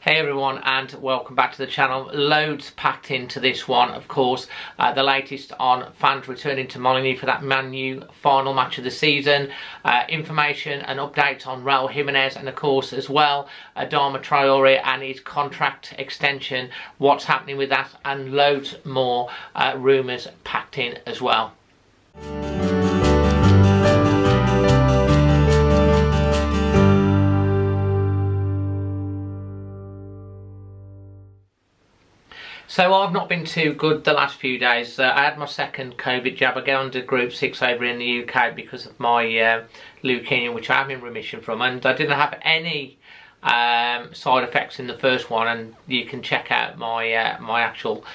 Hey everyone, and welcome back to the channel. Loads packed into this one, of course. The latest on fans returning to Molineux for that Man U final match of the season. Information and updates on Raul Jimenez, and of course as well Adama Traore and his contract extension, what's happening with that, and loads more rumours packed in as well. So I've not been too good the last few days. I had my second COVID jab. I get under group 6 over in the UK because of my leukemia, which I'm in remission from, and I didn't have any side effects in the first one, and you can check out my my actual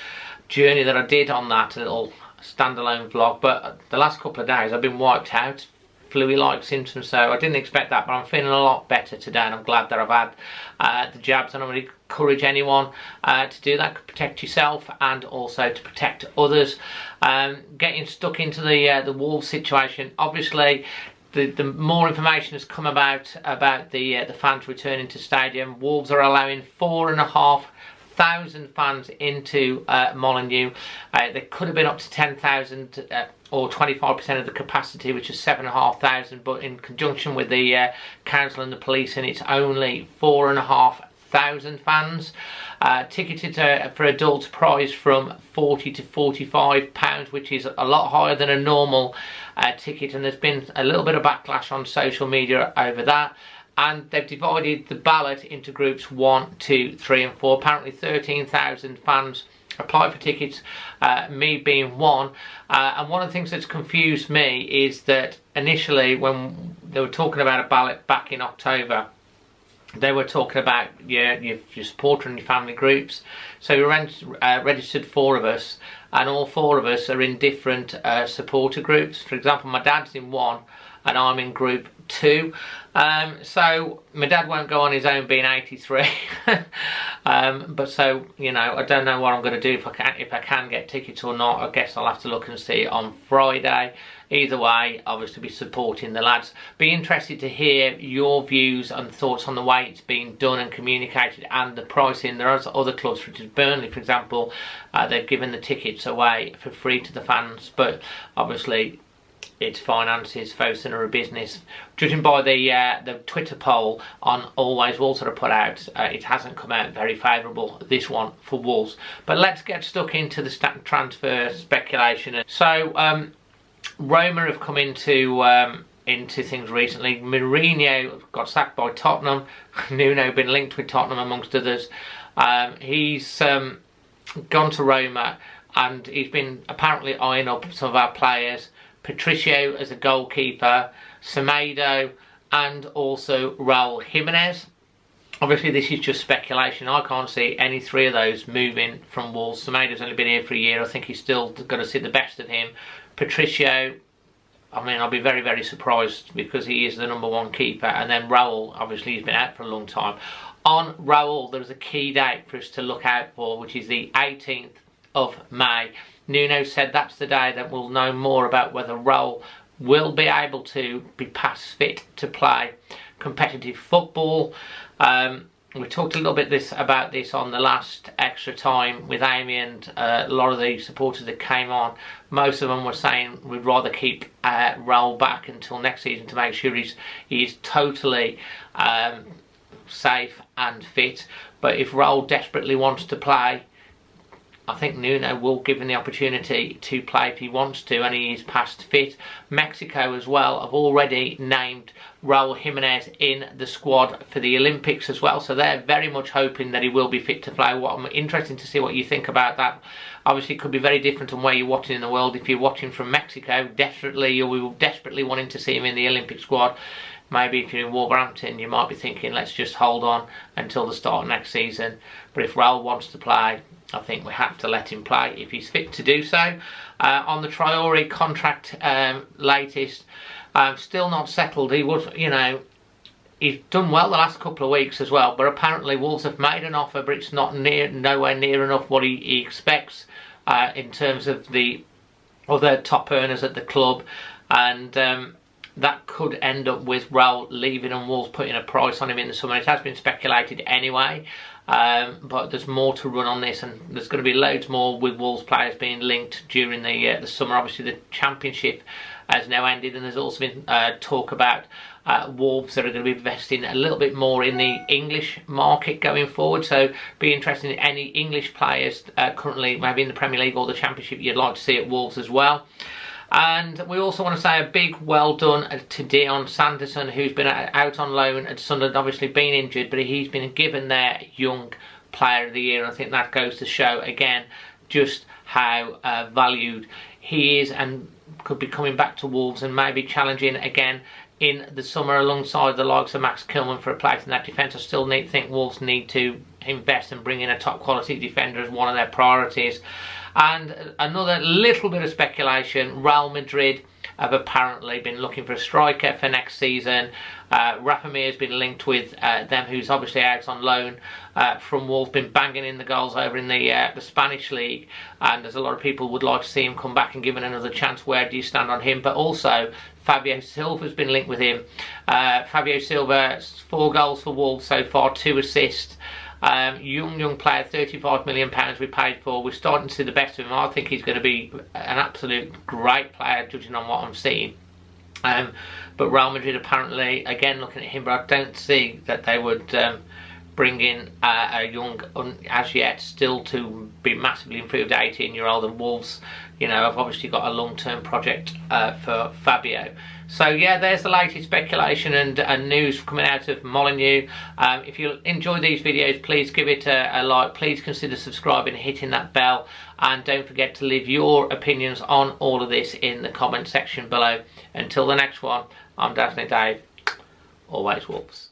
journey that I did on that little standalone vlog. But the last couple of days I've been wiped out, flu-like symptoms, so I didn't expect that, but I'm feeling a lot better today, and I'm glad that I've had the jabs, and I'm going to encourage anyone to do that, to protect yourself and also to protect others. Getting stuck into the Wolves situation, obviously the more information has come about the fans returning to stadium. Wolves are allowing 4,500 fans into Molineux. There could have been up to 10,000 or 25% of the capacity, which is 7,500, but in conjunction with the council and the police, and it's only 4,500 fans. Ticketed for adults price from £40 to £45, which is a lot higher than a normal ticket, and there's been a little bit of backlash on social media over that. And they've divided the ballot into groups 1, 2, 3 and 4. Apparently 13,000 fans applied for tickets, me being one. And one of the things that's confused me is that initially when they were talking about a ballot back in October, they were talking about your supporter and your family groups. So we registered 4 of us, and all 4 of us are in different supporter groups. For example, my dad's in 1 and I'm in group 2. So my dad won't go on his own, being 83. But so, you know, I don't know what I'm going to do, if I can get tickets or not. I guess I'll have to look and see on Friday. Either way, obviously be supporting the lads. Be interested to hear your views and thoughts on the way it's being done and communicated, and the pricing. There are other clubs, such as Burnley, for example, they've given the tickets away for free to the fans, but obviously its finances, Fosun are a business. Judging by the Twitter poll on Always Wolves that I put out, it hasn't come out very favourable, this one, for Wolves. But let's get stuck into the transfer speculation. So Rumour have come into things recently. Mourinho got sacked by Tottenham. Nuno been linked with Tottenham amongst others. He's gone to Roma, and he's been apparently eyeing up some of our players. Patricio as a goalkeeper, Semedo, and also Raul Jimenez. Obviously this is just speculation. I can't see any 3 of those moving from Wolves. Semedo's only been here for a year. I think he's still going to see the best of him. Patricio, I mean, I'll be very, very surprised because he is the #1 keeper. And then Raul, obviously he's been out for a long time. On Raul, there's a key date for us to look out for, which is the 18th of May. Nuno said that's the day that we'll know more about whether Raul will be able to be past fit to play competitive football. We talked a little bit about this on the last extra time with Amy, and a lot of the supporters that came on. Most of them were saying we'd rather keep Raul back until next season to make sure he's totally safe and fit. But if Raul desperately wants to play, I think Nuno will give him the opportunity to play if he wants to, and he is past fit. Mexico as well have already named Raul Jimenez in the squad for the Olympics as well, so they're very much hoping that he will be fit to play. I'm interested to see what you think about that. Obviously it could be very different from where you're watching in the world. If you're watching from Mexico, definitely you'll be desperately wanting to see him in the Olympic squad. Maybe if you're in Wolverhampton, you might be thinking, let's just hold on until the start of next season. But if Raul wants to play, I think we have to let him play if he's fit to do so. On the Traore contract latest, still not settled. He was, you know, he's done well the last couple of weeks as well, but apparently Wolves have made an offer, but it's nowhere near enough what he expects in terms of the other top earners at the club. And that could end up with Raul leaving and Wolves putting a price on him in the summer. It has been speculated anyway, but there's more to run on this, and there's going to be loads more with Wolves players being linked during the summer. Obviously the Championship has now ended, and there's also been talk about Wolves that are going to be investing a little bit more in the English market going forward. So be interested in any English players currently maybe in the Premier League or the Championship you'd like to see at Wolves as well. And we also want to say a big well done to Dion Sanderson, who's been out on loan at Sunderland, obviously been injured, but he's been given their Young Player of the Year, and I think that goes to show again just how valued he is, and could be coming back to Wolves and maybe challenging again in the summer alongside the likes of Max Kilman for a place in that defence. I still think Wolves need to invest and bring in a top quality defender as one of their priorities. And another little bit of speculation, Real Madrid have apparently been looking for a striker for next season. Rafa Mir has been linked with them, who's obviously out on loan from Wolves, been banging in the goals over in the Spanish league, and there's a lot of people would like to see him come back and given another chance. Where do you stand on him? But also Fabio Silva's been linked with him. Fabio Silva, 4 goals for Wolves so far, 2 assists. Young player, £35 million we paid for. We're starting to see the best of him. I think he's going to be an absolute great player, judging on what I'm seeing. But Real Madrid apparently again looking at him, but I don't see that they would bring in a young, as yet still to be massively improved 18-year-old. And Wolves, you know, have obviously got a long-term project for Fabio. So yeah, there's the latest speculation and news coming out of Molineux. If you enjoy these videos, please give it a like. Please consider subscribing and hitting that bell. And don't forget to leave your opinions on all of this in the comment section below. Until the next one, I'm Dazzling Dave. Always Wolves.